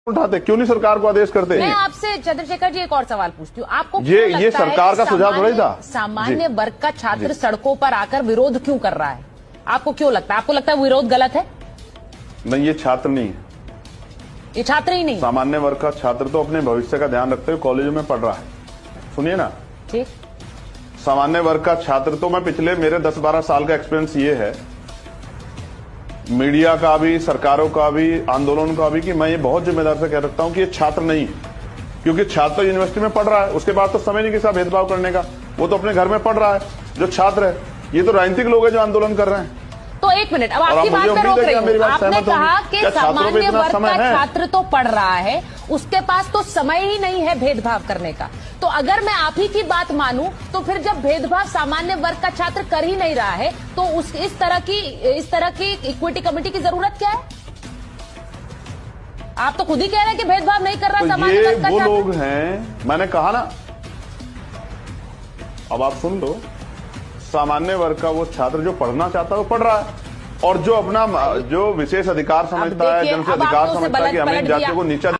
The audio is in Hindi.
उठाते क्यों नहीं सरकार को आदेश करते? मैं आपसे चंद्रशेखर जी एक और सवाल पूछती हूँ, आपको ये सरकार का सुझाव थोड़ा ही था। सामान्य वर्ग का छात्र सड़कों पर आकर विरोध क्यों कर रहा है? आपको क्यों लगता है? आपको लगता है विरोध गलत है? नहीं, ये छात्र नहीं है, ये छात्र ही नहीं। सामान्य वर्ग का छात्र तो अपने भविष्य का ध्यान रखते हुए कॉलेजों में पढ़ रहा है। सुनिए ना, ठीक, सामान्य वर्ग का छात्र तो मैं पिछले मेरे 10-12 साल का एक्सपीरियंस ये है, मीडिया का भी, सरकारों का भी, आंदोलन का भी, कि मैं ये बहुत जिम्मेदार से कह सकता हूं कि ये छात्र नहीं है। क्योंकि छात्र तो यूनिवर्सिटी में पढ़ रहा है, उसके बाद तो समय नहीं किसी भेदभाव करने का, वो तो अपने घर में पढ़ रहा है। जो छात्र है, ये तो राजनीतिक लोग हैं जो आंदोलन कर रहे हैं। तो एक मिनट, अब आपकी बात पे रोक रही हूँ। आपने कहा कि सामान्य वर्ग का छात्र तो पढ़ रहा है, उसके पास तो समय ही नहीं है भेदभाव करने का। तो अगर मैं आप ही की बात मानूं तो फिर जब भेदभाव सामान्य वर्ग का छात्र कर ही नहीं रहा है तो इस तरह की इक्विटी कमेटी की जरूरत क्या है? आप तो खुद ही कह रहे हैं कि भेदभाव नहीं कर रहा तो सामान्य वर्ग का वो छात्र। लोग हैं, मैंने कहा ना, अब आप सुन लो, सामान्य वर्ग का वो छात्र जो पढ़ना चाहता है वो पढ़ रहा है, और जो अपना जो विशेष अधिकार समझता है, जन से अधिकार समझता है कि हमें इन जातियों को नीचा